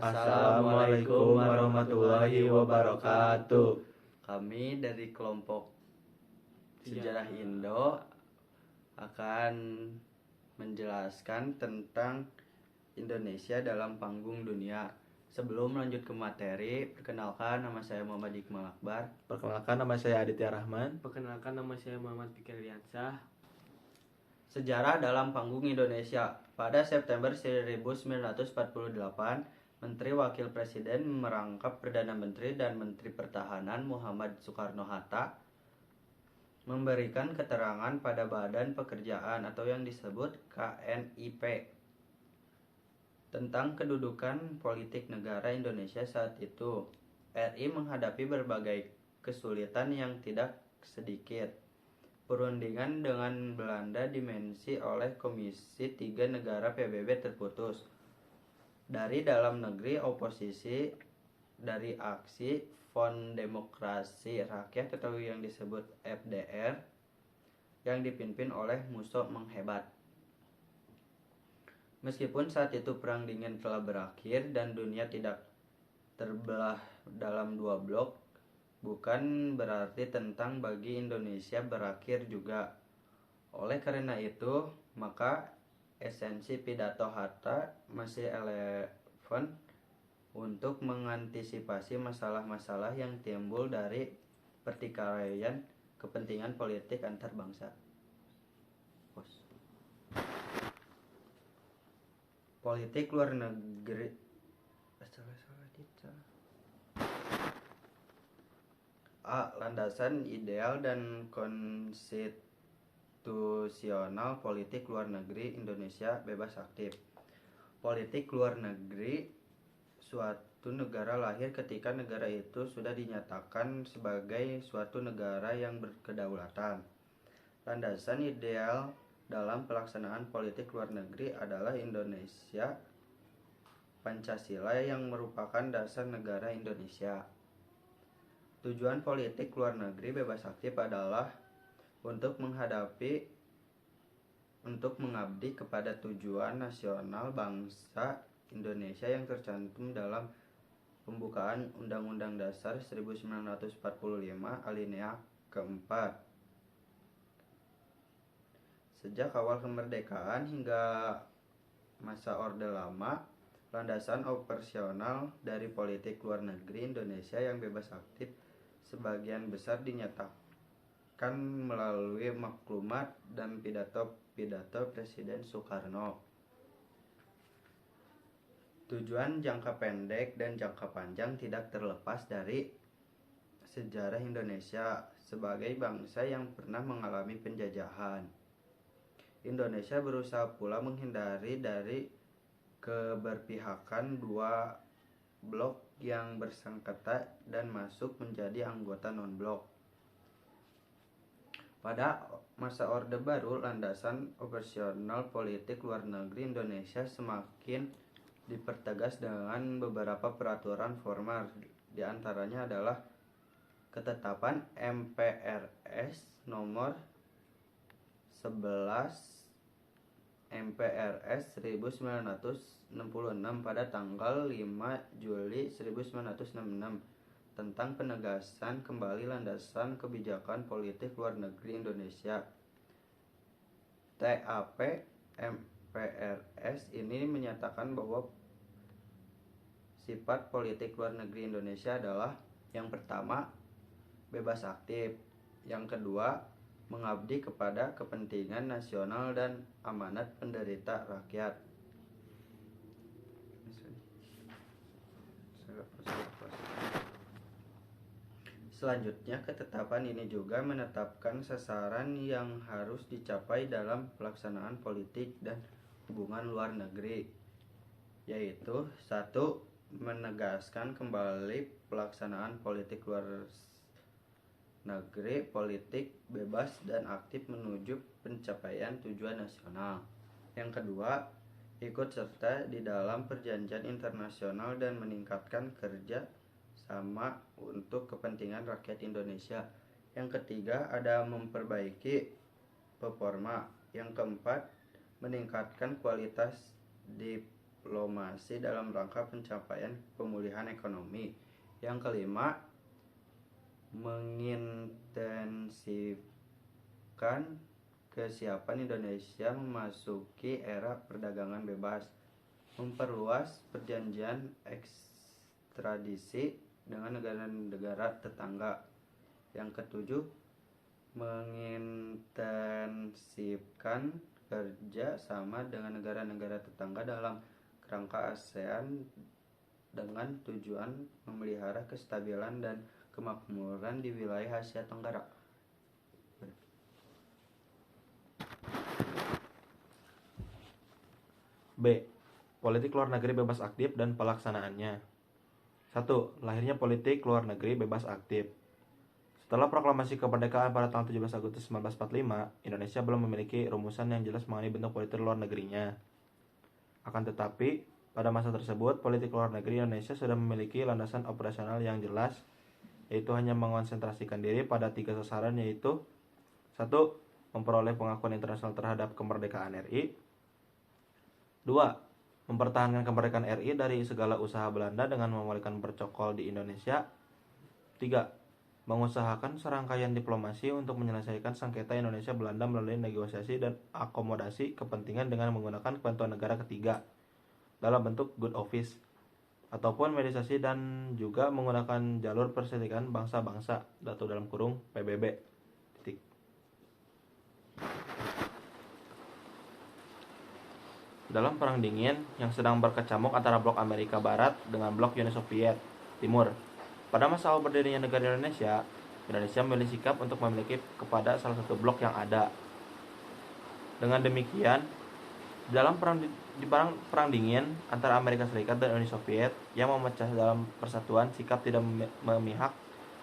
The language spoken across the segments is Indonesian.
Assalamualaikum warahmatullahi wabarakatuh. Kami dari kelompok Sejarah Indo akan menjelaskan tentang Indonesia dalam panggung dunia. Sebelum lanjut ke materi, perkenalkan nama saya Muhammad Iqmal Akbar. Perkenalkan nama saya Aditya Rahman. Perkenalkan nama saya Muhammad Fikri Liansah. Sejarah dalam panggung Indonesia. Pada September 1948, Menteri Wakil Presiden merangkap Perdana Menteri dan Menteri Pertahanan Muhammad Soekarno-Hatta memberikan keterangan pada Badan Pekerjaan atau yang disebut KNIP tentang kedudukan politik negara Indonesia saat itu. RI menghadapi berbagai kesulitan yang tidak sedikit. Perundingan dengan Belanda dimensi oleh Komisi 3 Negara PBB terputus. Dari dalam negeri, oposisi dari Aksi Front Demokrasi Rakyat atau yang disebut FDR yang dipimpin oleh Musso menghebat. Meskipun saat itu Perang Dingin telah berakhir dan dunia tidak terbelah dalam dua blok, bukan berarti tentang bagi Indonesia berakhir juga. Oleh karena itu, maka esensi pidato Hatta masih relevan untuk mengantisipasi masalah-masalah yang timbul dari pertikaian kepentingan politik antar bangsa. Politik luar negeri landasan ideal dan konstitusional politik luar negeri Indonesia bebas aktif. Politik luar negeri suatu negara lahir ketika negara itu sudah dinyatakan sebagai suatu negara yang berkedaulatan. Landasan ideal dalam pelaksanaan politik luar negeri adalah Indonesia Pancasila yang merupakan dasar negara Indonesia. Tujuan politik luar negeri bebas aktif adalah untuk mengabdi kepada tujuan nasional bangsa Indonesia yang tercantum dalam pembukaan Undang-Undang Dasar 1945 alinea keempat. Sejak awal kemerdekaan hingga masa Orde Lama, landasan operasional dari politik luar negeri Indonesia yang bebas aktif sebagian besar dinyatakan melalui maklumat dan pidato Presiden Soekarno. Tujuan jangka pendek dan jangka panjang tidak terlepas dari sejarah Indonesia sebagai bangsa yang pernah mengalami penjajahan. Indonesia berusaha pula menghindari dari keberpihakan dua blok yang bersengketa dan masuk menjadi anggota non-blok. Pada masa Orde Baru, landasan operasional politik luar negeri Indonesia semakin dipertegas dengan beberapa peraturan formal. Di antaranya adalah ketetapan MPRS nomor 11 MPRS 1966 pada tanggal 5 Juli 1966 tentang penegasan kembali landasan kebijakan politik luar negeri Indonesia. TAP MPRS ini menyatakan bahwa sifat politik luar negeri Indonesia adalah yang pertama, bebas aktif, yang kedua, mengabdi kepada kepentingan nasional dan amanat penderita rakyat. Selanjutnya, ketetapan ini juga menetapkan sasaran yang harus dicapai dalam pelaksanaan politik dan hubungan luar negeri, yaitu 1. Menegaskan kembali pelaksanaan politik luar negeri politik bebas dan aktif menuju pencapaian tujuan nasional. Yang kedua, ikut serta di dalam perjanjian internasional dan meningkatkan kerja sama untuk kepentingan rakyat Indonesia. Yang ketiga, ada memperbaiki performa. Yang keempat, meningkatkan kualitas diplomasi dalam rangka pencapaian pemulihan ekonomi. Yang kelima, mengintensifkan kesiapan Indonesia memasuki era perdagangan bebas, memperluas perjanjian ekstradisi dengan negara-negara tetangga. Yang ketujuh, mengintensifkan kerja sama dengan negara-negara tetangga dalam kerangka ASEAN dengan tujuan memelihara kestabilan dan kemakmuran di wilayah Asia Tenggara. B. Politik luar negeri bebas aktif dan pelaksanaannya. 1. Lahirnya politik luar negeri bebas aktif. Setelah proklamasi kemerdekaan pada tanggal 17 Agustus 1945, Indonesia belum memiliki rumusan yang jelas mengenai bentuk politik luar negerinya. Akan tetapi, pada masa tersebut, politik luar negeri Indonesia sudah memiliki landasan operasional yang jelas, yaitu hanya mengonsentrasikan diri pada 3 sasaran, yaitu 1. Memperoleh pengakuan internasional terhadap kemerdekaan RI. 2. Mempertahankan kemerdekaan RI dari segala usaha Belanda dengan memulihkan percokol di Indonesia. 3. Mengusahakan serangkaian diplomasi untuk menyelesaikan sengketa Indonesia-Belanda melalui negosiasi dan akomodasi kepentingan dengan menggunakan bantuan negara ketiga dalam bentuk good office ataupun mediasi dan juga menggunakan jalur perserikatan bangsa-bangsa (PBB). Dalam Perang Dingin yang sedang berkecamuk antara blok Amerika Barat dengan blok Uni Soviet Timur, pada masa awal berdirinya negara Indonesia, Indonesia memilih sikap untuk memiliki kepada salah satu blok yang ada. Dengan demikian, dalam perang dingin antara Amerika Serikat dan Uni Soviet yang memecah dalam persatuan, sikap tidak memihak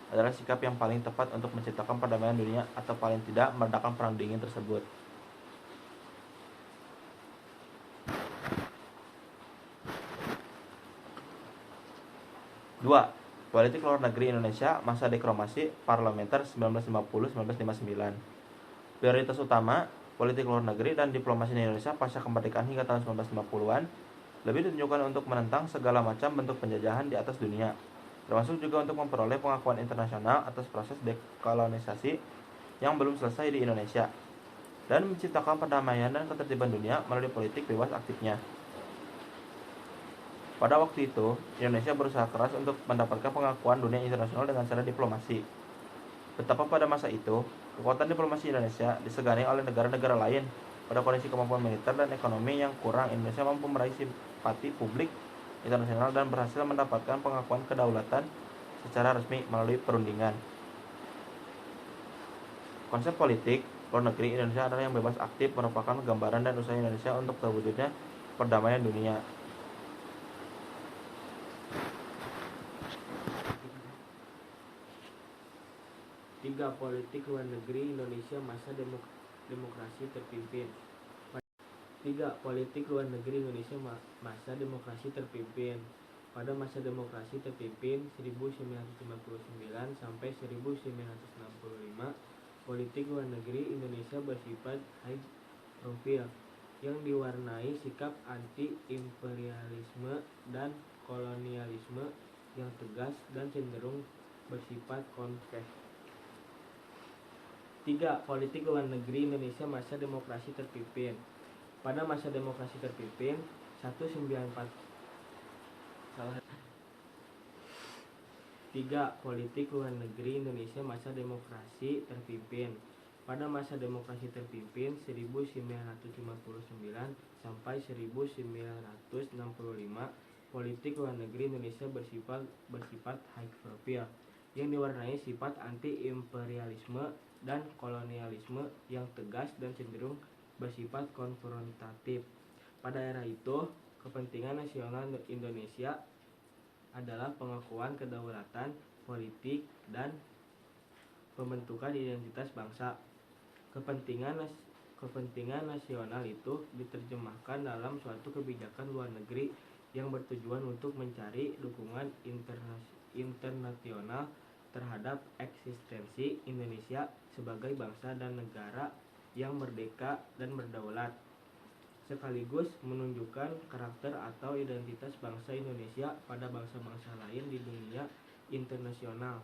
adalah sikap yang paling tepat untuk menciptakan perdamaian dunia atau paling tidak meredakan perang dingin tersebut. Dua. Politik luar negeri Indonesia masa deklarasi parlementer 1950-1959. Prioritas utama politik luar negeri dan diplomasi Indonesia pasca kemerdekaan hingga tahun 1950-an lebih ditunjukkan untuk menentang segala macam bentuk penjajahan di atas dunia, termasuk juga untuk memperoleh pengakuan internasional atas proses dekolonisasi yang belum selesai di Indonesia, dan menciptakan perdamaian dan ketertiban dunia melalui politik bebas aktifnya. Pada waktu itu, Indonesia berusaha keras untuk mendapatkan pengakuan dunia internasional dengan cara diplomasi. Betapa pada masa itu, kekuatan diplomasi Indonesia disegani oleh negara-negara lain. Pada kondisi kemampuan militer dan ekonomi yang kurang, Indonesia mampu meraih simpati publik internasional dan berhasil mendapatkan pengakuan kedaulatan secara resmi melalui perundingan. Konsep politik luar negeri Indonesia adalah yang bebas aktif, merupakan gambaran dan usaha Indonesia untuk terwujudnya perdamaian dunia. Tiga. Politik luar negeri Indonesia masa demokrasi terpimpin. 3. Politik luar negeri Indonesia masa demokrasi terpimpin. Pada masa demokrasi terpimpin 1959 sampai 1965, politik luar negeri Indonesia bersifat high profile yang diwarnai sikap anti-imperialisme dan kolonialisme yang tegas dan cenderung bersifat konfes. 3. Politik luar negeri Indonesia masa demokrasi terpimpin. Pada masa demokrasi terpimpin 3. Politik luar negeri Indonesia masa demokrasi terpimpin. Pada masa demokrasi terpimpin 1959 sampai 1965, politik luar negeri Indonesia bersifat high profile yang diwarnai sifat anti-imperialisme dan kolonialisme yang tegas dan cenderung bersifat konfrontatif. Pada era itu, kepentingan nasional Indonesia adalah pengakuan kedaulatan politik dan pembentukan identitas bangsa. Kepentingan nasional itu diterjemahkan dalam suatu kebijakan luar negeri yang bertujuan untuk mencari dukungan internasional terhadap eksistensi Indonesia sebagai bangsa dan negara yang merdeka dan berdaulat. sekaligus menunjukkan karakter atau identitas bangsa Indonesia pada bangsa-bangsa lain di dunia internasional.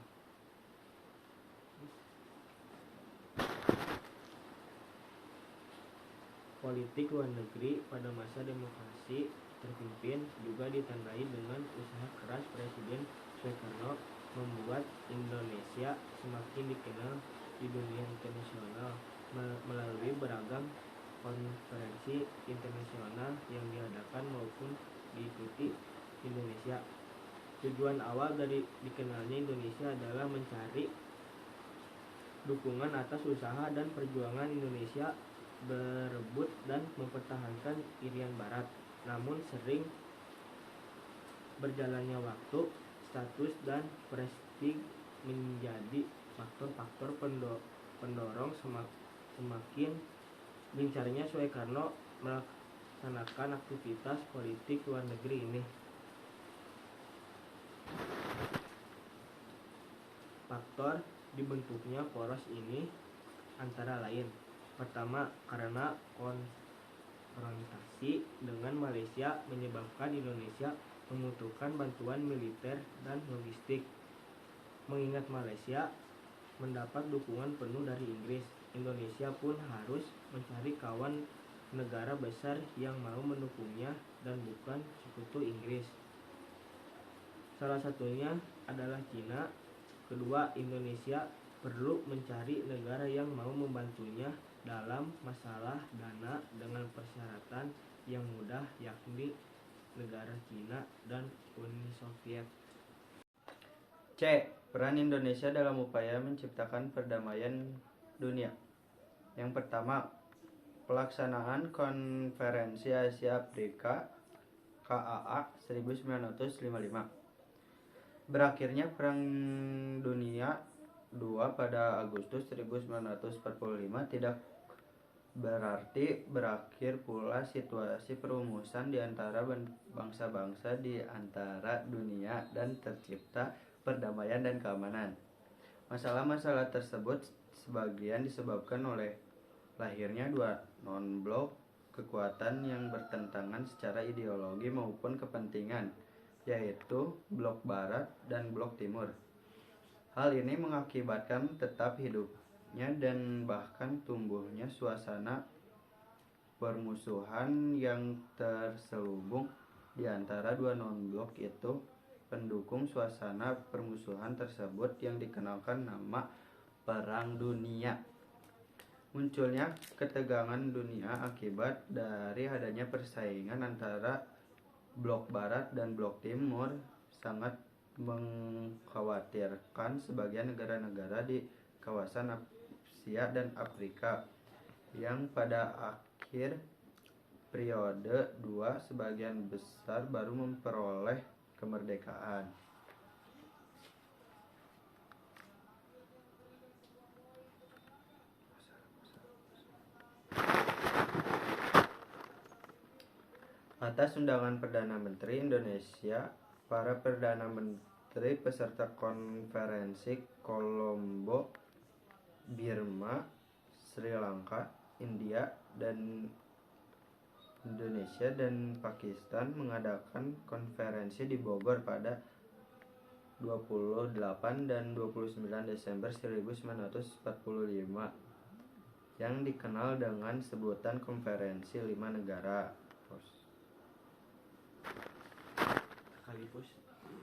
Politik luar negeri pada masa demokrasi terpimpin juga ditandai dengan usaha keras Presiden Soekarno membuat Indonesia semakin dikenal di dunia internasional melalui beragam konferensi internasional yang diadakan maupun diikuti Indonesia. Tujuan awal dari dikenalnya Indonesia adalah mencari dukungan atas usaha dan perjuangan Indonesia berebut dan mempertahankan Irian Barat. Namun sering berjalannya waktu, status dan prestige menjadi faktor-faktor pendorong semakin gencarnya Soekarno melaksanakan aktivitas politik luar negeri ini. Faktor dibentuknya poros ini antara lain: pertama, karena konfrontasi dengan Malaysia menyebabkan Indonesia membutuhkan bantuan militer dan logistik. Mengingat Malaysia mendapat dukungan penuh dari Inggris, Indonesia pun harus mencari kawan negara besar yang mau mendukungnya dan bukan sekutu Inggris. Salah satunya adalah Cina. Kedua, Indonesia perlu mencari negara yang mau membantunya dalam masalah dana dengan persyaratan yang mudah, yakni negara Cina dan Uni Soviet. C. Peran Indonesia dalam upaya menciptakan perdamaian dunia. Yang pertama, pelaksanaan Konferensi Asia Afrika KAA 1955. Berakhirnya Perang Dunia II pada Agustus 1945 tidak berarti berakhir pula situasi perumusan di antara bangsa-bangsa di antara dunia dan tercipta perdamaian dan keamanan. Masalah-masalah tersebut sebagian disebabkan oleh lahirnya dua non-blok kekuatan yang bertentangan secara ideologi maupun kepentingan, yaitu blok barat dan blok timur. Hal ini mengakibatkan tetap hidupnya dan bahkan tumbuhnya suasana permusuhan yang terselubung di antara dua non-blok itu. Pendukung suasana permusuhan tersebut yang dikenalkan nama Perang Dunia. Munculnya ketegangan dunia akibat dari adanya persaingan antara blok barat dan blok timur sangat mengkhawatirkan sebagian negara-negara di kawasan Asia dan Afrika yang pada akhir periode 2 sebagian besar baru memperoleh kemerdekaan. Atas undangan Perdana Menteri Indonesia, para Perdana Menteri peserta konferensi Kolombo, Birma, Sri Lanka, India, dan Indonesia dan Pakistan mengadakan konferensi di Bogor pada 28 dan 29 Desember 1945 yang dikenal dengan sebutan Konferensi 5 Negara.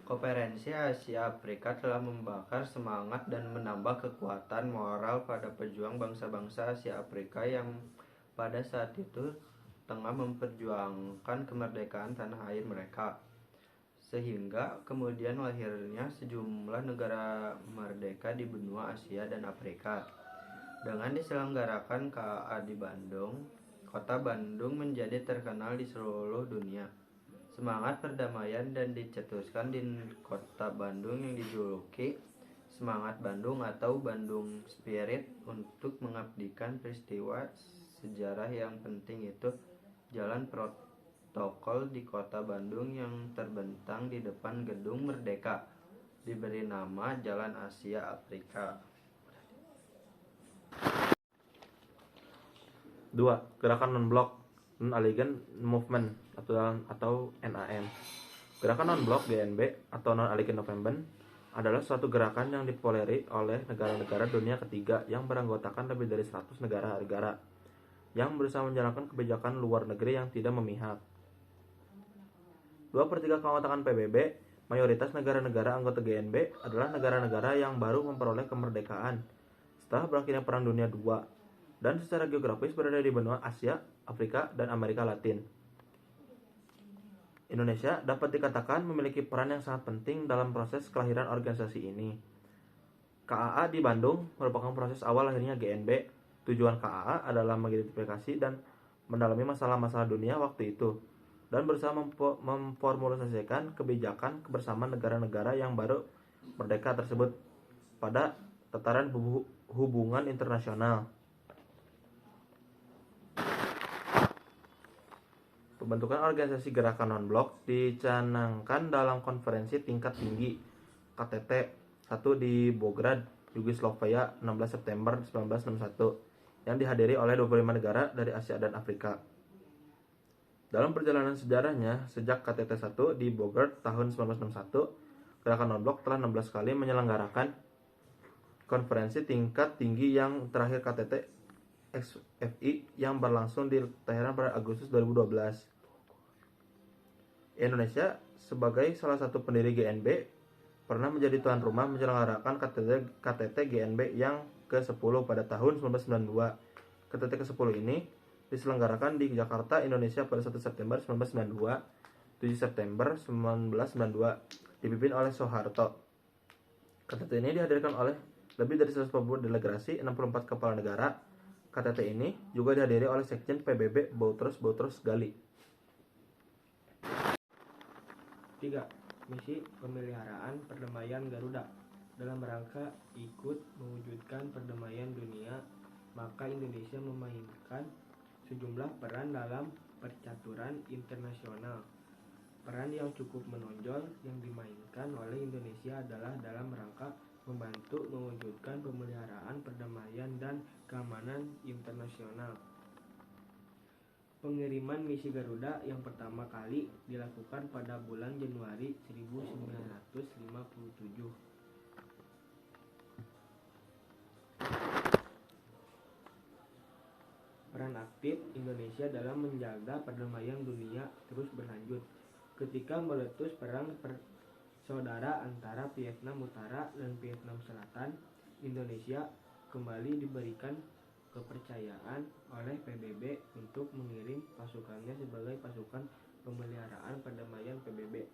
Konferensi Asia Afrika telah membakar semangat dan menambah kekuatan moral pada pejuang bangsa-bangsa Asia Afrika yang pada saat itu tengah memperjuangkan kemerdekaan tanah air mereka, sehingga kemudian lahirnya sejumlah negara merdeka di benua Asia dan Afrika. Dengan diselenggarakan KAA di Bandung, kota Bandung menjadi terkenal di seluruh dunia. Semangat perdamaian dan dicetuskan di kota Bandung yang dijuluki Semangat Bandung atau Bandung Spirit untuk mengabadikan peristiwa sejarah yang penting itu. Jalan protokol di kota Bandung yang terbentang di depan Gedung Merdeka diberi nama Jalan Asia Afrika. 2. Gerakan non-blok Non-Aligned Movement atau NAM. Gerakan non-blok GNB atau Non-Aligned Movement adalah suatu gerakan yang dipoleri oleh negara-negara dunia ketiga yang beranggotakan lebih dari 100 negara yang berusaha menjalankan kebijakan luar negeri yang tidak memihak. 2/3 keanggotaan PBB, mayoritas negara-negara anggota GNB adalah negara-negara yang baru memperoleh kemerdekaan setelah berakhirnya Perang Dunia II dan secara geografis berada di benua Asia, Afrika, dan Amerika Latin. Indonesia dapat dikatakan memiliki peran yang sangat penting dalam proses kelahiran organisasi ini. KAA di Bandung merupakan proses awal lahirnya GNB. Tujuan KAA adalah mengidentifikasi dan mendalami masalah-masalah dunia waktu itu dan berusaha memformulasikan kebijakan kebersamaan negara-negara yang baru merdeka tersebut pada tataran hubungan internasional. Pembentukan organisasi gerakan non-blok dicanangkan dalam konferensi tingkat tinggi KTT 1 di Belgrade, Yugoslavia 16 September 1961 yang dihadiri oleh 25 negara dari Asia dan Afrika. Dalam perjalanan sejarahnya, sejak KTT 1 di Belgrade tahun 1961, gerakan non-blok telah 16 kali menyelenggarakan konferensi tingkat tinggi, yang terakhir KTT XFI yang berlangsung di Teheran pada Agustus 2012. Indonesia sebagai salah satu pendiri GNB pernah menjadi tuan rumah menyelenggarakan KTT GNB yang ke-10 pada tahun 1992. KTT ke-10 ini diselenggarakan di Jakarta, Indonesia pada 1 September 1992, 7 September 1992, dipimpin oleh Soeharto. KTT ini dihadirkan oleh lebih dari 140 delegasi, 64 kepala negara. KTT ini juga dihadiri oleh Sekjen PBB Boutros Ghali. 3. Misi pemeliharaan perdamaian Garuda. Dalam rangka ikut mewujudkan perdamaian dunia, maka Indonesia memainkan sejumlah peran dalam percaturan internasional. Peran yang cukup menonjol yang dimainkan oleh Indonesia adalah dalam rangka membantu mewujudkan pemeliharaan perdamaian dan keamanan internasional. Pengiriman misi Garuda yang pertama kali dilakukan pada bulan Januari 1957. Peran aktif Indonesia dalam menjaga perdamaian dunia terus berlanjut. Ketika meletus perang saudara antara Vietnam Utara dan Vietnam Selatan, Indonesia kembali diberikan kepercayaan oleh PBB untuk mengirim pasukannya sebagai pasukan pemeliharaan perdamaian PBB.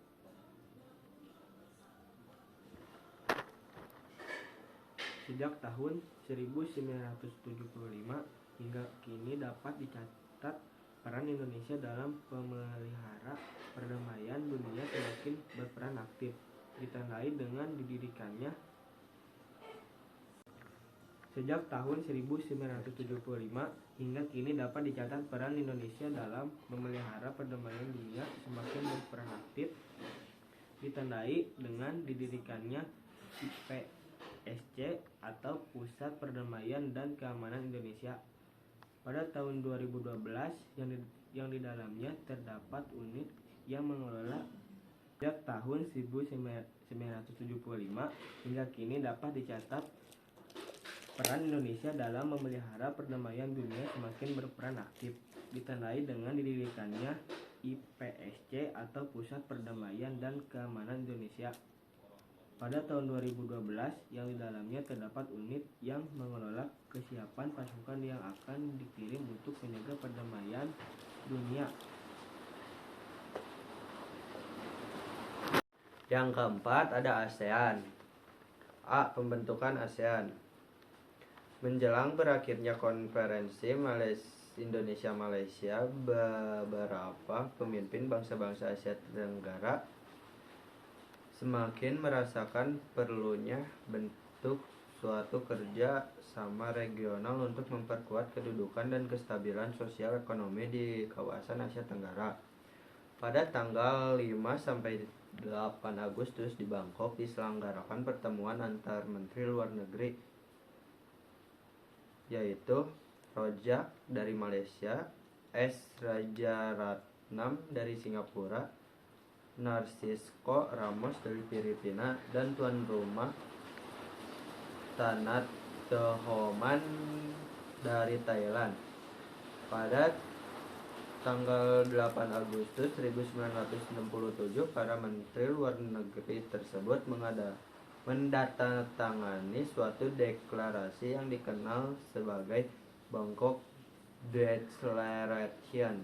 Sejak tahun 1975 hingga kini dapat dicatat peran Indonesia dalam pemelihara perdamaian dunia semakin berperan aktif, ditandai dengan didirikannya Sejak tahun 1975 hingga kini dapat dicatat peran Indonesia dalam memelihara perdamaian dunia semakin berperan aktif, ditandai dengan didirikannya IPSC atau Pusat Perdamaian dan Keamanan Indonesia pada tahun 2012 yang di dalamnya terdapat unit yang mengelola. Sejak tahun 1975 hingga kini dapat dicatat peran Indonesia dalam memelihara perdamaian dunia semakin berperan aktif, ditandai dengan didirikannya IPSC atau Pusat Perdamaian dan Keamanan Indonesia pada tahun 2012 yang di dalamnya terdapat unit yang mengelola kesiapan pasukan yang akan dikirim untuk menjaga perdamaian dunia. Yang keempat ada ASEAN. A. Pembentukan ASEAN. Menjelang berakhirnya konferensi Indonesia-Malaysia, beberapa pemimpin bangsa-bangsa Asia Tenggara semakin merasakan perlunya bentuk suatu kerja sama regional untuk memperkuat kedudukan dan kestabilan sosial ekonomi di kawasan Asia Tenggara. Pada tanggal 5-8 Agustus di Bangkok diselenggarakan pertemuan antar Menteri Luar Negeri, yaitu Rojak dari Malaysia, S. Rajaratnam dari Singapura, Narcisco Ramos dari Filipina, dan tuan rumah Tanat Tehoman dari Thailand. Pada tanggal 8 Agustus 1967, para menteri luar negeri tersebut mendatangani suatu deklarasi yang dikenal sebagai Bangkok Declaration.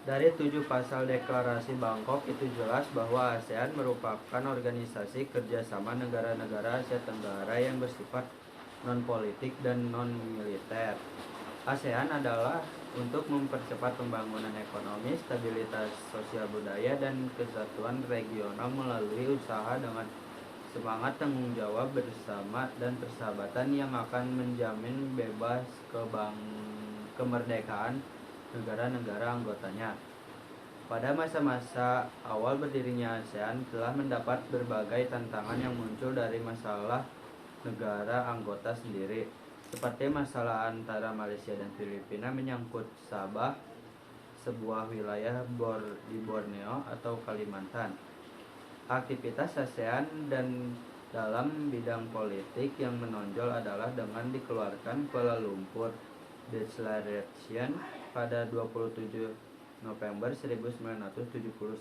Dari 7 pasal deklarasi Bangkok itu jelas bahwa ASEAN merupakan organisasi kerjasama negara-negara Asia Tenggara yang bersifat non-politik dan non-militer. ASEAN adalah untuk mempercepat pembangunan ekonomi, stabilitas sosial budaya, dan kesatuan regional melalui usaha dengan semangat tanggung jawab bersama dan persahabatan yang akan menjamin bebas kemerdekaan negara-negara anggotanya. Pada masa-masa awal berdirinya ASEAN telah mendapat berbagai tantangan yang muncul dari masalah negara anggota sendiri, seperti masalah antara Malaysia dan Filipina menyangkut Sabah, sebuah wilayah di Borneo atau Kalimantan. Aktivitas ASEAN dan dalam bidang politik yang menonjol adalah dengan dikeluarkan Kuala Lumpur Declaration pada 27 November 1971.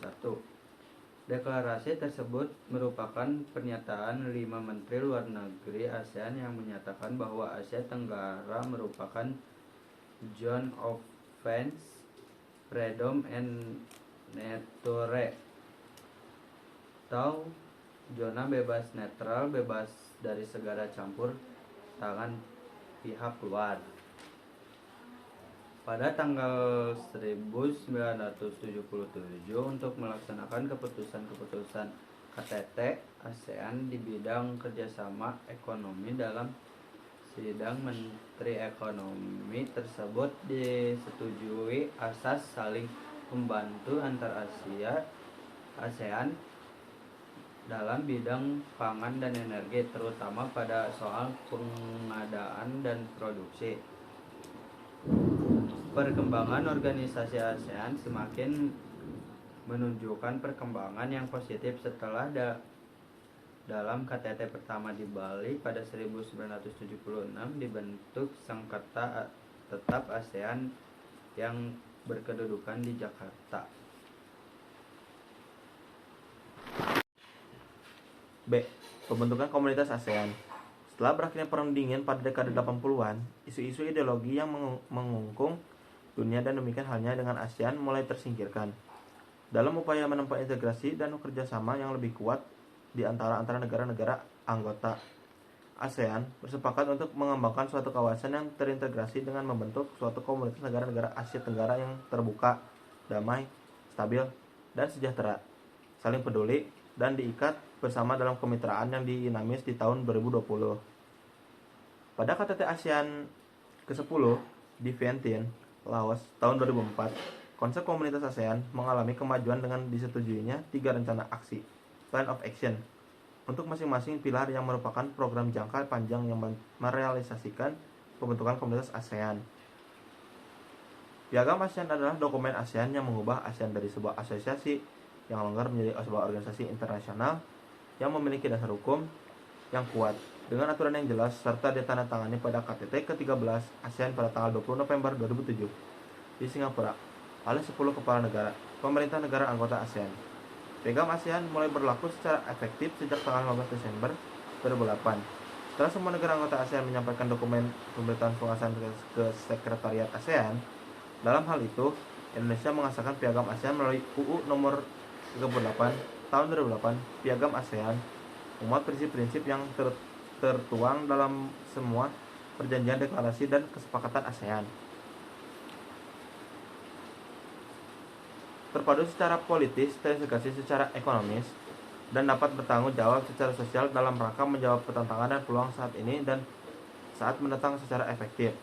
Deklarasi tersebut merupakan pernyataan 5 menteri luar negeri ASEAN yang menyatakan bahwa Asia Tenggara merupakan zone of peace, freedom and nature, atau zona bebas netral, bebas dari segala campur tangan pihak luar. Pada tanggal 1977 untuk melaksanakan keputusan-keputusan KTT ASEAN di bidang kerjasama ekonomi dalam sidang Menteri Ekonomi tersebut disetujui asas saling membantu antar ASEAN dalam bidang pangan dan energi, terutama pada soal pengadaan dan produksi. Perkembangan organisasi ASEAN semakin menunjukkan perkembangan yang positif setelah dalam KTT pertama di Bali pada 1976 dibentuk Sengketa Tetap ASEAN yang berkedudukan di Jakarta. B. Pembentukan komunitas ASEAN. Setelah berakhirnya Perang Dingin pada dekade 80-an, isu-isu ideologi yang mengungkung dunia dan demikian halnya dengan ASEAN mulai tersingkirkan. Dalam upaya menempuh integrasi dan kerjasama yang lebih kuat di antara negara-negara anggota, ASEAN bersepakat untuk mengembangkan suatu kawasan yang terintegrasi dengan membentuk suatu komunitas negara-negara Asia Tenggara yang terbuka, damai, stabil, dan sejahtera, saling peduli, dan diikat bersama dalam kemitraan yang dinamis di tahun 2020. Pada KTT ASEAN ke-10 di Vientiane, Laos, tahun 2004, konsep komunitas ASEAN mengalami kemajuan dengan disetujuinya 3 rencana aksi, Plan of Action, untuk masing-masing pilar yang merupakan program jangka panjang yang merealisasikan pembentukan komunitas ASEAN. Piagam ASEAN adalah dokumen ASEAN yang mengubah ASEAN dari sebuah asosiasi yang longgar menjadi sebuah organisasi internasional yang memiliki dasar hukum yang kuat, dengan aturan yang jelas, serta ditandatangani pada KTT ke-13 ASEAN pada tanggal 20 November 2007 di Singapura oleh 10 kepala negara, pemerintah negara anggota ASEAN. Piagam ASEAN mulai berlaku secara efektif sejak tanggal 15 Desember 2008. Setelah semua negara anggota ASEAN menyampaikan dokumen pemberitahuan pengesahan ke Sekretariat ASEAN, dalam hal itu, Indonesia mengesahkan Piagam ASEAN melalui UU nomor 38 tahun 2008, Piagam ASEAN, memuat prinsip-prinsip yang tertuang dalam semua perjanjian, deklarasi, dan kesepakatan ASEAN. Terpadu secara politis, terintegrasi secara ekonomis, dan dapat bertanggung jawab secara sosial dalam rangka menjawab tantangan dan peluang saat ini dan saat mendatang secara efektif.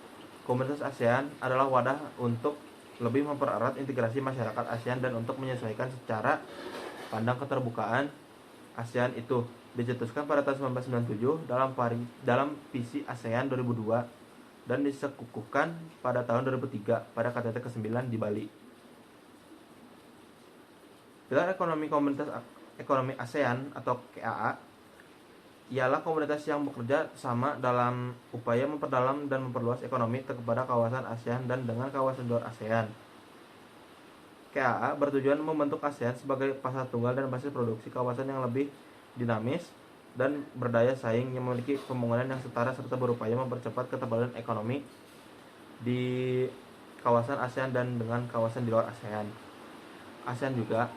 Komunitas ASEAN adalah wadah untuk lebih mempererat integrasi masyarakat ASEAN dan untuk menyesuaikan secara pandang keterbukaan ASEAN itu dicetuskan pada tahun 1997 dalam visi ASEAN 2002 dan disekukuhkan pada tahun 2003 pada KTT ke-9 di Bali. Pilar ekonomi Komunitas Ekonomi ASEAN atau KAA ialah komunitas yang bekerja sama dalam upaya memperdalam dan memperluas ekonomi kepada kawasan ASEAN dan dengan kawasan luar ASEAN. KAA bertujuan membentuk ASEAN sebagai pasar tunggal dan basis produksi kawasan yang lebih dinamis dan berdaya saing, yang memiliki pembangunan yang setara serta berupaya mempercepat ketebalan ekonomi di kawasan ASEAN dan dengan kawasan di luar ASEAN. ASEAN juga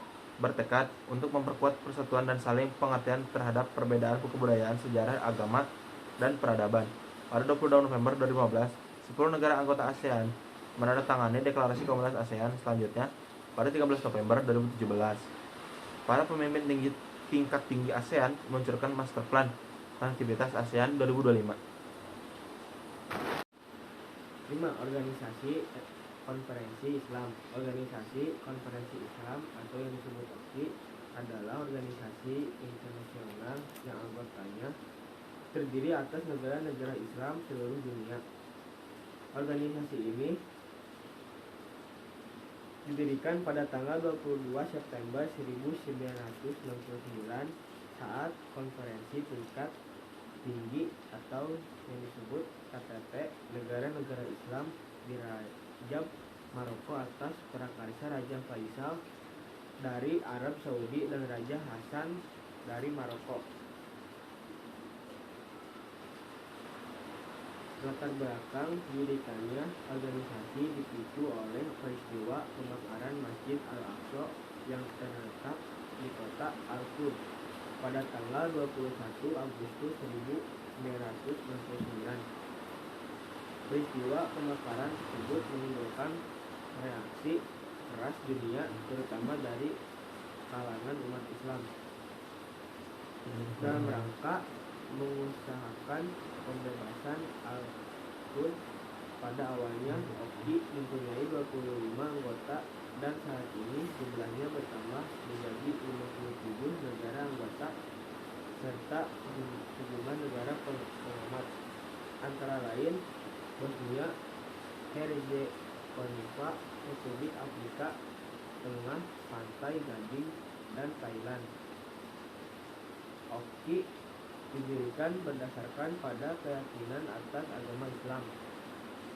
bertekad untuk memperkuat persatuan dan saling pengertian terhadap perbedaan kebudayaan, sejarah, agama, dan peradaban. Pada 22 November 2015, 10 negara anggota ASEAN menandatangani deklarasi komunitas ASEAN. Selanjutnya, pada 13 November 2017, para pemimpin tingkat tinggi ASEAN meluncurkan Master Plan Konektivitas ASEAN 2025. 5. Organisasi Konferensi Islam. Organisasi Konferensi Islam atau yang disebut OKI adalah organisasi internasional yang anggotanya terdiri atas negara-negara Islam seluruh dunia. Organisasi ini didirikan pada tanggal 22 September 1969 saat konferensi tingkat tinggi atau yang disebut KTT negara-negara Islam di Rajab, Maroko atas prakarsa Raja Faisal dari Arab Saudi dan Raja Hasan dari Maroko. Latar belakang didirikannya organisasi dipicu oleh peristiwa pembakaran Masjid Al-Aqsa yang terletak di kota Al-Quds pada tanggal 21 Agustus 1969. Peristiwa pembakaran tersebut menimbulkan reaksi keras dunia, terutama dari kalangan umat Islam. Dalam rangka mengusahakan pembebasan Al-Quds, pada awalnya OKI mempunyai 25 anggota dan saat ini jumlahnya bertambah menjadi 57 negara anggota serta sejumlah negara pengamat, antara lain Bosnia Herzegovina, Republik Afrika Tengah, Pantai Gading, dan Thailand. OKI didirikan berdasarkan pada keyakinan atas agama Islam,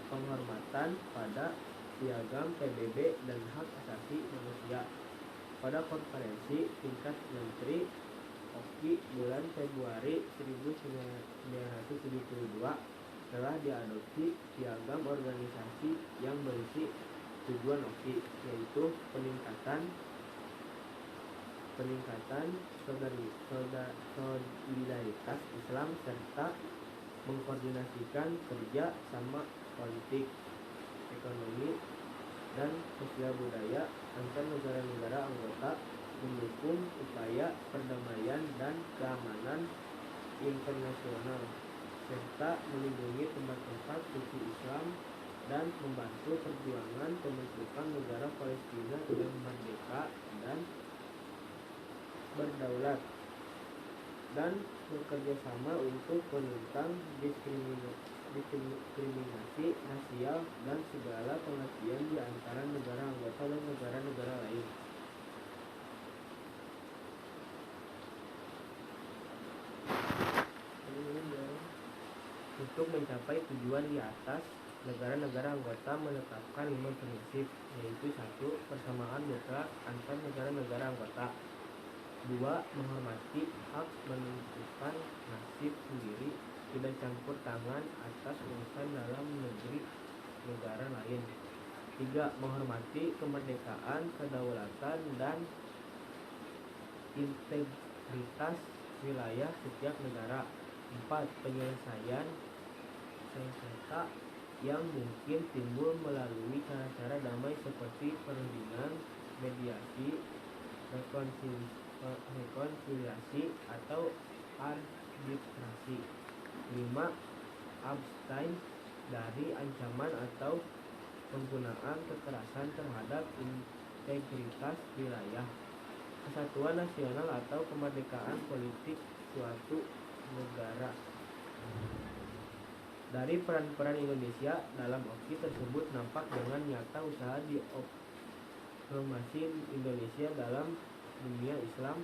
penghormatan pada piagam PBB dan hak asasi manusia. Pada konferensi tingkat menteri OKI bulan Februari 1972 telah diadopsi piagam organisasi yang berisi tujuan OKI, yaitu peningkatan solidaritas Islam serta mengkoordinasikan kerja sama politik, ekonomi, dan sosial budaya antar negara-negara anggota, mendukung upaya perdamaian dan keamanan internasional, serta melindungi tempat-tempat suci Islam dan membantu perjuangan pembentukan negara Palestina yang merdeka dan berdaulat, dan bekerja sama untuk menentang diskriminasi rasial dan segala pengertian di antara negara anggota dan negara-negara lain. Untuk mencapai tujuan di atas, negara-negara anggota menetapkan 5 prinsip, yaitu 1. Persamaan mutlak antar negara-negara anggota. 2. Menghormati hak menentukan nasib sendiri, tidak campur tangan atas urusan dalam negeri negara lain. 3. Menghormati kemerdekaan, kedaulatan, dan integritas wilayah setiap negara. 4. Penyelesaian sengketa yang mungkin timbul melalui cara-cara damai seperti perundingan, mediasi, rekonsiliasi, atau arbitrasi. 5. Abstain dari ancaman atau penggunaan kekerasan terhadap integritas wilayah, kesatuan nasional, atau kemerdekaan politik suatu negara. Dari peran-peran Indonesia dalam OKI tersebut nampak dengan nyata usaha diplomasi Indonesia dalam dunia Islam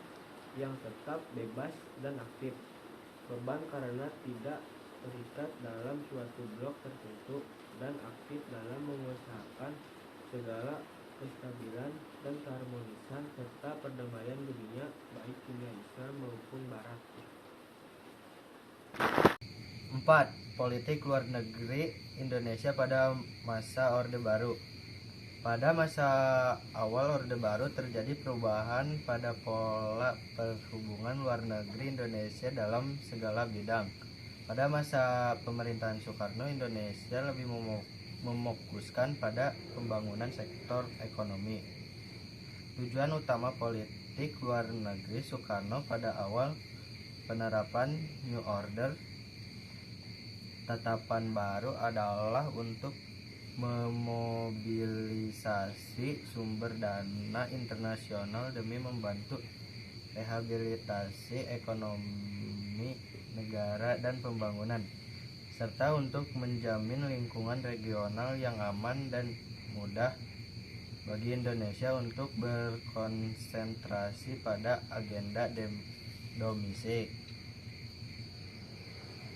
yang tetap bebas dan aktif, beban karena tidak terikat dalam suatu blok tertentu, dan aktif dalam mengusahakan segala kestabilan dan keharmonisan serta perdamaian dunia baik dunia Islam maupun Barat. 4. Politik luar negeri Indonesia pada masa Orde Baru. Pada masa awal Orde Baru terjadi perubahan pada pola perhubungan luar negeri Indonesia dalam segala bidang. Pada masa pemerintahan Soekarno, Indonesia lebih mefokuskan pada pembangunan sektor ekonomi. Tujuan utama politik luar negeri Soekarno pada awal penerapan New Order tatapan baru adalah untuk memobilisasi sumber dana internasional demi membantu rehabilitasi ekonomi negara dan pembangunan, serta untuk menjamin lingkungan regional yang aman dan mudah bagi Indonesia untuk berkonsentrasi pada agenda domestik.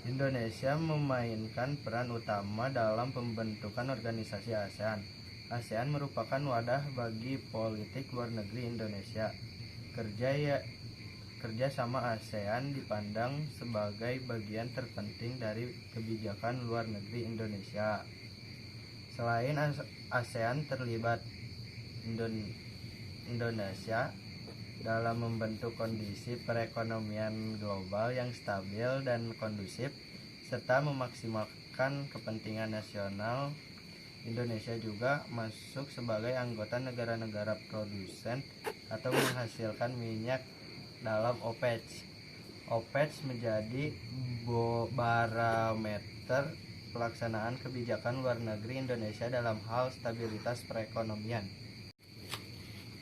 Indonesia memainkan peran utama dalam pembentukan organisasi ASEAN. ASEAN merupakan wadah bagi politik luar negeri Indonesia. Kerja sama ASEAN dipandang sebagai bagian terpenting dari kebijakan luar negeri Indonesia. Selain ASEAN terlibat, Indonesia dalam membentuk kondisi perekonomian global yang stabil dan kondusif, serta memaksimalkan kepentingan nasional. Indonesia juga masuk sebagai anggota negara-negara produsen atau menghasilkan minyak dalam OPEC. OPEC menjadi barometer pelaksanaan kebijakan luar negeri Indonesia dalam hal stabilitas perekonomian.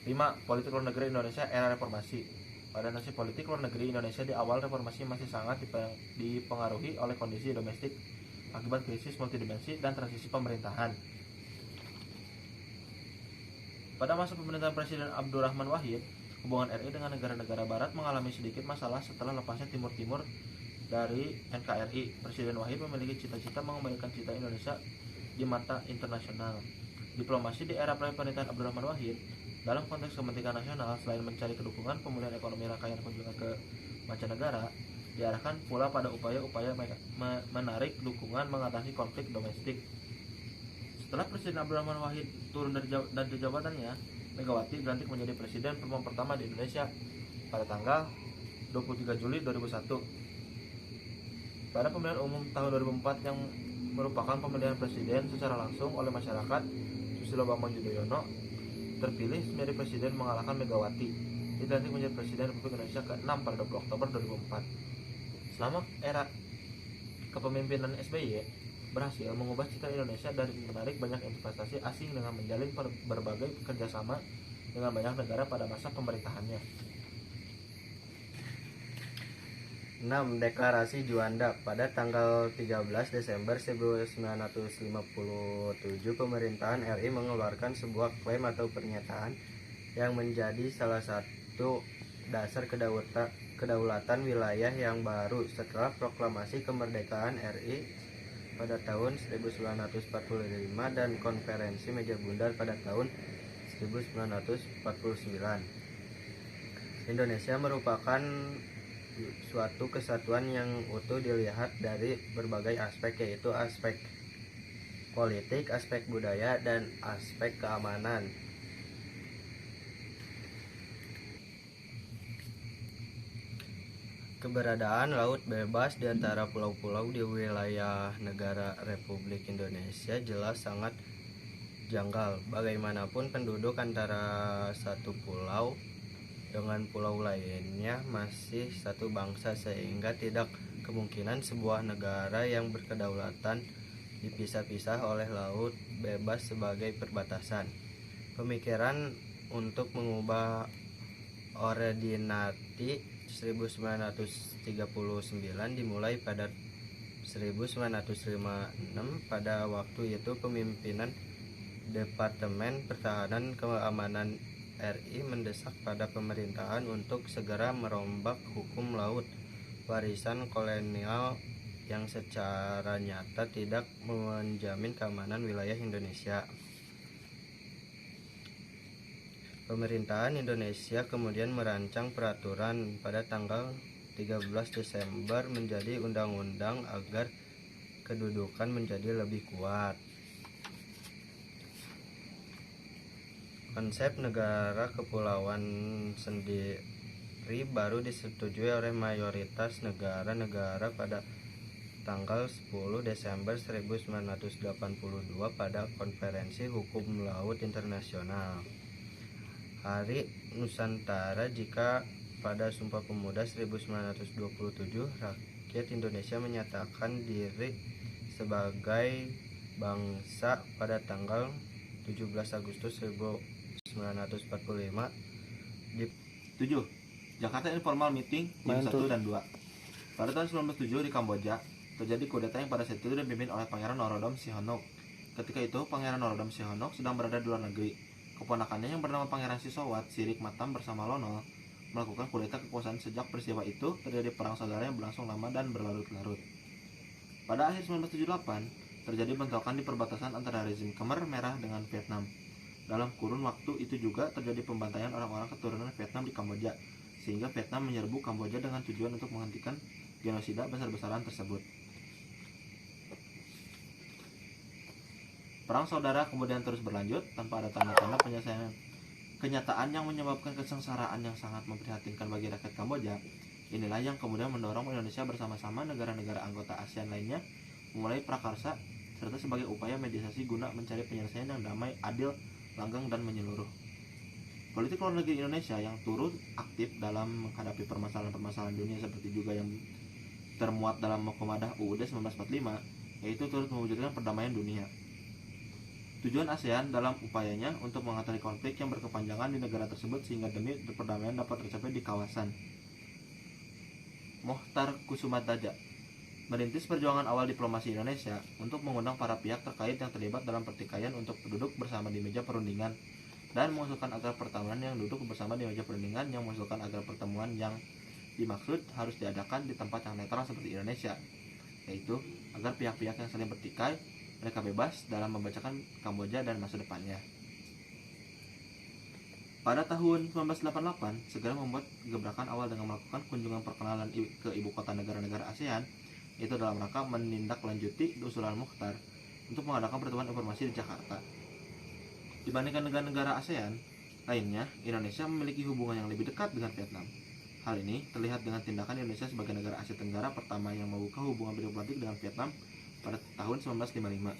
5. Politik luar negeri Indonesia era reformasi. Pada nasib politik luar negeri Indonesia di awal reformasi masih sangat dipengaruhi oleh kondisi domestik akibat krisis multidimensi dan transisi pemerintahan. Pada masa pemerintahan Presiden Abdurrahman Wahid, hubungan RI dengan negara-negara barat mengalami sedikit masalah setelah lepasnya Timur-Timur dari NKRI. Presiden Wahid memiliki cita-cita mengembalikan citra Indonesia di mata internasional. Diplomasi di era pemerintahan Abdurrahman Wahid dalam konteks kepentingan nasional, selain mencari kedukungan pemulihan ekonomi rangkaian kunjungan ke mancanegara, diarahkan pula pada upaya-upaya menarik dukungan mengatasi konflik domestik. Setelah Presiden Abdurrahman Wahid turun dari jabatannya, Megawati dilantik menjadi presiden pertama di Indonesia pada tanggal 23 Juli 2001. Pada pemilihan umum tahun 2004 yang merupakan pemilihan presiden secara langsung oleh masyarakat, Susilo Bambang Yudhoyono terpilih menjadi presiden mengalahkan Megawati. Dilantik menjadi presiden Republik Indonesia ke-6 pada 20 Oktober 2004. Selama era kepemimpinan SBY berhasil mengubah citra Indonesia dari menarik banyak investasi asing dengan menjalin berbagai kerjasama dengan banyak negara pada masa pemerintahannya. 6. Deklarasi Juanda. Pada tanggal 13 Desember 1957, pemerintahan RI mengeluarkan sebuah klaim atau pernyataan yang menjadi salah satu dasar kedaulatan wilayah yang baru setelah proklamasi kemerdekaan RI pada tahun 1945 dan konferensi meja bundar pada tahun 1949. Indonesia merupakan suatu kesatuan yang utuh dilihat dari berbagai aspek, yaitu aspek politik, aspek budaya, dan aspek keamanan. Keberadaan laut bebas di antara pulau-pulau di wilayah negara Republik Indonesia jelas sangat janggal. Bagaimanapun penduduk antara satu pulau dengan pulau lainnya masih satu bangsa, sehingga tidak kemungkinan sebuah negara yang berkedaulatan dipisah-pisah oleh laut bebas sebagai perbatasan. Pemikiran untuk mengubah Ordinati 1939 dimulai pada 1956. Pada waktu itu pemimpinan Departemen Pertahanan Keamanan RI mendesak pada pemerintahan untuk segera merombak hukum laut warisan kolonial yang secara nyata tidak menjamin keamanan wilayah Indonesia. Pemerintahan Indonesia kemudian merancang peraturan pada tanggal 13 Desember menjadi undang-undang agar kedudukan menjadi lebih kuat. Konsep negara kepulauan sendiri baru disetujui oleh mayoritas negara-negara pada tanggal 10 Desember 1982 pada Konferensi Hukum Laut Internasional. Hari Nusantara jika pada Sumpah Pemuda 1927 rakyat Indonesia menyatakan diri sebagai bangsa pada tanggal 17 Agustus 1945 di 7. Jakarta Informal Meeting Jim 1 dan 2. Pada tahun 1907 di Kamboja terjadi kudeta yang pada saat itu dipimpin oleh Pangeran Norodom Sihanouk. Ketika itu Pangeran Norodom Sihanouk sedang berada di luar negeri. Keponakannya yang bernama Pangeran Sisowat Sirik Matam bersama Lonol melakukan kudeta kekuasaan. Sejak peristiwa itu terjadi perang saudara yang berlangsung lama dan berlarut-larut. Pada akhir 1978 terjadi bentrokan di perbatasan antara rezim Khmer Merah dengan Vietnam. Dalam kurun waktu itu juga terjadi pembantaian orang-orang keturunan Vietnam di Kamboja, sehingga Vietnam menyerbu Kamboja dengan tujuan untuk menghentikan genosida besar-besaran tersebut. Perang saudara kemudian terus berlanjut tanpa ada tanda-tanda penyelesaian. Kenyataan yang menyebabkan kesengsaraan yang sangat memprihatinkan bagi rakyat Kamboja. Inilah yang kemudian mendorong Indonesia bersama-sama negara-negara anggota ASEAN lainnya memulai prakarsa serta sebagai upaya mediasi guna mencari penyelesaian yang damai, adil, langgeng, dan menyeluruh. Politik luar negeri Indonesia yang turut aktif dalam menghadapi permasalahan-permasalahan dunia seperti juga yang termuat dalam Mukomadah UUD 1945, yaitu turut mewujudkan perdamaian dunia. Tujuan ASEAN dalam upayanya untuk mengatasi konflik yang berkepanjangan di negara tersebut sehingga demi perdamaian dapat tercapai di kawasan. Mohtar Kusumataja merintis perjuangan awal diplomasi Indonesia untuk mengundang para pihak terkait yang terlibat dalam pertikaian untuk duduk bersama di meja perundingan dan mengusulkan agar pertemuan yang duduk bersama di meja perundingan yang mengusulkan agar pertemuan yang dimaksud harus diadakan di tempat yang netral seperti Indonesia, yaitu agar pihak-pihak yang saling bertikai mereka bebas dalam membacakan Kamboja dan masa depannya. Pada tahun 1988 segera membuat gebrakan awal dengan melakukan kunjungan perkenalan ke ibu kota negara-negara ASEAN, itu dalam rangka menindaklanjuti usulan Mukhtar untuk mengadakan pertemuan informasi di Jakarta. Dibandingkan negara-negara ASEAN lainnya, Indonesia memiliki hubungan yang lebih dekat dengan Vietnam. Hal ini terlihat dengan tindakan Indonesia sebagai negara Asia Tenggara pertama yang membuka hubungan diplomatik dengan Vietnam pada tahun 1955.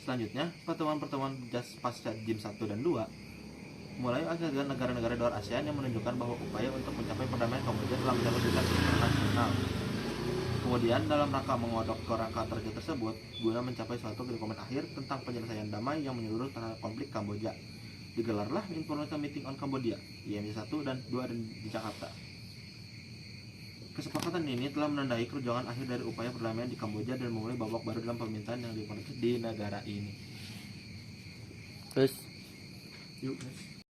Selanjutnya, pertemuan-pertemuan pasca Jim 1 dan 2 mulai dengan negara-negara luar ASEAN yang menunjukkan bahwa upaya untuk mencapai perdamaian Kamboja telah mencapai tingkat internasional. Kemudian dalam rangka mengodok kerangka target tersebut guna mencapai suatu dokumen akhir tentang penyelesaian damai yang menyeluruh terhadap konflik Kamboja, digelarlah Informal Meeting on Cambodia IMC 1 dan 2 di Jakarta. Kesepakatan ini telah menandai perjuangan akhir dari upaya perdamaian di Kamboja dan memulai babak baru dalam pemerintahan yang diperlukan di negara ini. Terus Yuk, guys.